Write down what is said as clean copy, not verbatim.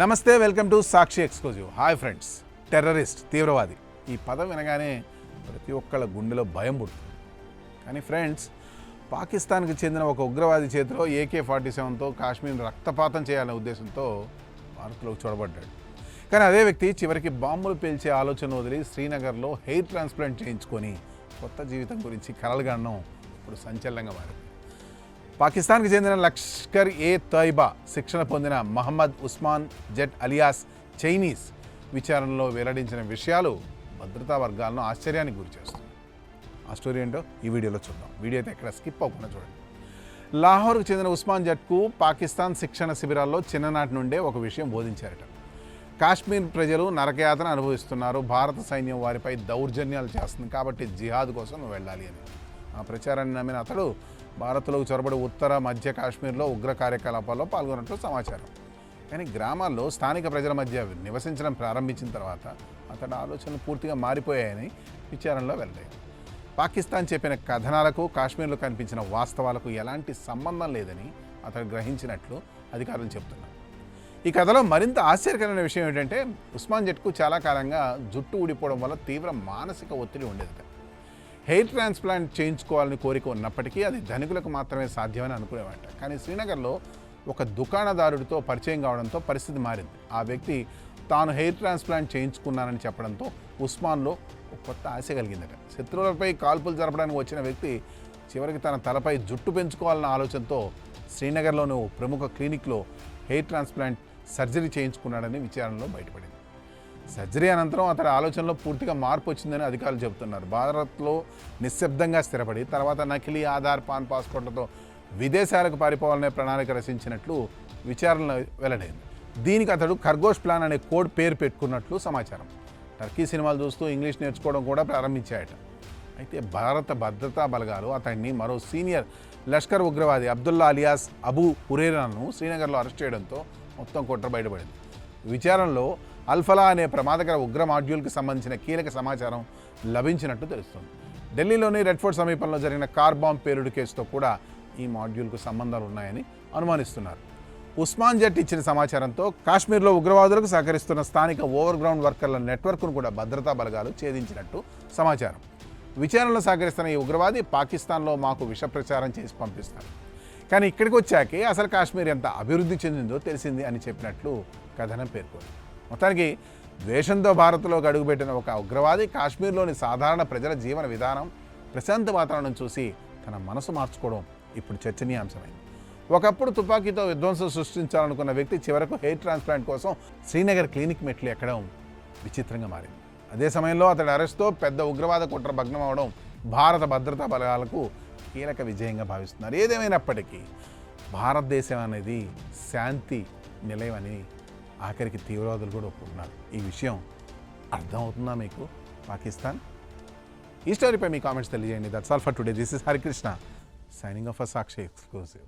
నమస్తే, welcome to Sakshi exclusive. Hi friends. Terrorist, తీవ్రవాది, ఈ పదం వినగానే ప్రతి ఒక్కళ్ళ గుండెలో భయం పుడుతుంది. కానీ ఫ్రెండ్స్, పాకిస్తాన్కి చెందిన ఒక ఉగ్రవాది చేతిలో AK-47తో కాశ్మీర్ని రక్తపాతం చేయాలనే ఉద్దేశంతో భారత్లోకి చొరబడ్డాడు. కానీ అదే వ్యక్తి చివరికి బాంబులు పేల్చే ఆలోచన వదిలి శ్రీనగర్లో హెయిర్ ట్రాన్స్ప్లాంట్ చేయించుకొని కొత్త జీవితం గురించి కలలుగనడం ఇప్పుడు సంచలనంగా మారింది. పాకిస్తాన్కి చెందిన లష్కర్-e-తోయిబా శిక్షణ పొందిన మహమ్మద్ ఉస్మాన్ జట్ అలియాస్ చైనీస్ విచారణలో వెల్లడించిన విషయాలు భద్రతా వర్గాలను ఆశ్చర్యానికి గురిచేస్తుంది. ఆ స్టోరీ ఏంటో ఈ వీడియోలో చూద్దాం. వీడియో అయితే ఎక్కడ స్కిప్ అవ్వకుండా చూడండి. లాహోర్కు చెందిన ఉస్మాన్ జట్కు పాకిస్తాన్ శిక్షణ శిబిరాల్లో చిన్ననాటి నుండే ఒక విషయం బోధించారట. కాశ్మీర్ ప్రజలు నరకయాతన అనుభవిస్తున్నారు, భారత సైన్యం వారిపై దౌర్జన్యాలు చేస్తుంది, కాబట్టి జిహాద్ కోసం నువ్వు వెళ్ళాలి అని. ఆ ప్రచారాన్ని నమ్మిన అతడు భారత్లోకి చొరబడి ఉత్తర మధ్య కాశ్మీర్లో ఉగ్ర కార్యకలాపాల్లో పాల్గొన్నట్లు సమాచారం. కానీ గ్రామాల్లో స్థానిక ప్రజల మధ్య నివసించడం ప్రారంభించిన తర్వాత అతడి ఆలోచనలు పూర్తిగా మారిపోయాయని విచారణలో వెల్లడైంది. పాకిస్తాన్ చెప్పిన కథనాలకు కాశ్మీర్లో కనిపించిన వాస్తవాలకు ఎలాంటి సంబంధం లేదని అతడు గ్రహించినట్లు అధికారులు చెబుతున్నారు. ఈ కథలో మరింత ఆశ్చర్యకరమైన విషయం ఏంటంటే, ఉస్మాన్ జట్కు చాలా కాలంగా జుట్టు ఊడిపోవడం వల్ల తీవ్ర మానసిక ఒత్తిడి ఉండేది. హెయిర్ ట్రాన్స్ప్లాంట్ చేయించుకోవాలని కోరిక ఉన్నప్పటికీ అది ధనికులకు మాత్రమే సాధ్యమని అనుకునేవాట. కానీ శ్రీనగర్లో ఒక దుకాణదారుడితో పరిచయం కావడంతో పరిస్థితి మారింది. ఆ వ్యక్తి తాను హెయిర్ ట్రాన్స్ప్లాంట్ చేయించుకున్నానని చెప్పడంతో ఉస్మాన్లో ఒక కొత్త ఆశ కలిగిందట. శత్రువులపై కాల్పులు జరపడానికి వచ్చిన వ్యక్తి చివరికి తన తలపై జుట్టు పెంచుకోవాలన్న ఆలోచనతో శ్రీనగర్లోని ఓ ప్రముఖ క్లినిక్లో హెయిర్ ట్రాన్స్ప్లాంట్ సర్జరీ చేయించుకున్నాడని విచారణలో బయటపడింది. సర్జరీ అనంతరం అతడి ఆలోచనలో పూర్తిగా మార్పు వచ్చిందని అధికారులు చెబుతున్నారు. భారత్లో నిశ్శబ్దంగా స్థిరపడి తర్వాత నకిలీ ఆధార్, పాన్ పాస్పోర్ట్లతో విదేశాలకు పారిపోవాలనే ప్రణాళిక రచించినట్లు విచారణలో వెల్లడైంది. దీనికి అతడు ఖర్గోష్ ప్లాన్ అనే కోడ్ పేరు పెట్టుకున్నట్లు సమాచారం. టర్కీ సినిమాలు చూస్తూ ఇంగ్లీష్ నేర్చుకోవడం కూడా ప్రారంభించాయట. అయితే భారత భద్రతా బలగాలు అతడిని మరో సీనియర్ లష్కర్ ఉగ్రవాది అబ్దుల్లా అలియాస్ అబూ హురైరాను శ్రీనగర్లో అరెస్ట్ చేయడంతో మొత్తం కుట్ర బయటపడింది. విచారణలో అల్ఫలా అనే ప్రమాదకర ఉగ్ర మాడ్యూల్కి సంబంధించిన కీలక సమాచారం లభించినట్టు తెలుస్తుంది. ఢిల్లీలోని రెడ్ ఫోర్ట్ సమీపంలో జరిగిన కార్ బాంబ్ పేలుడు కేసుతో కూడా ఈ మాడ్యూల్కు సంబంధాలు ఉన్నాయని అనుమానిస్తున్నారు. ఉస్మాన్ జట్ ఇచ్చిన సమాచారంతో కాశ్మీర్లో ఉగ్రవాదులకు సహకరిస్తున్న స్థానిక ఓవర్ గ్రౌండ్ వర్కర్ల నెట్వర్క్ను కూడా భద్రతా బలగాలు ఛేదించినట్టు సమాచారం. విచారణలో సహకరిస్తున్న ఈ ఉగ్రవాది పాకిస్తాన్లో మాకు విష ప్రచారం చేసి పంపిస్తారు, కానీ ఇక్కడికి వచ్చాకే అసలు కాశ్మీర్ ఎంత అభివృద్ధి చెందిందో తెలిసింది అని చెప్పినట్లు కథనం పేర్కొంది. మొత్తానికి ద్వేషంతో భారత్లోకి అడుగుపెట్టిన ఒక ఉగ్రవాది కాశ్మీర్లోని సాధారణ ప్రజల జీవన విధానం, ప్రశాంత వాతావరణం చూసి తన మనసు మార్చుకోవడం ఇప్పుడు చర్చనీయాంశమైంది. ఒకప్పుడు తుపాకీతో విధ్వంసం సృష్టించాలనుకున్న వ్యక్తి చివరకు హెయిర్ ట్రాన్స్ప్లాంట్ కోసం శ్రీనగర్ క్లినిక్ మెట్లు ఎక్కడం విచిత్రంగా మారింది. అదే సమయంలో అతడి అరెస్ట్తో పెద్ద ఉగ్రవాద కుట్ర భగ్నం అవడం భారత భద్రతా బలగాలకు కీలక విజయంగా భావిస్తున్నారు. ఏదేమైనప్పటికీ భారతదేశం అనేది శాంతి నిలయమని ఆఖరికి తీవ్రవాదులు కూడా ఒప్పుకుంటున్నారు. ఈ విషయం అర్థమవుతుందా మీకు? పాకిస్తాన్ ఈ స్టోరీపై మీ కామెంట్స్ తెలియజేయండి. That's all for today. This is Harikrishna signing off Sakshi exclusive.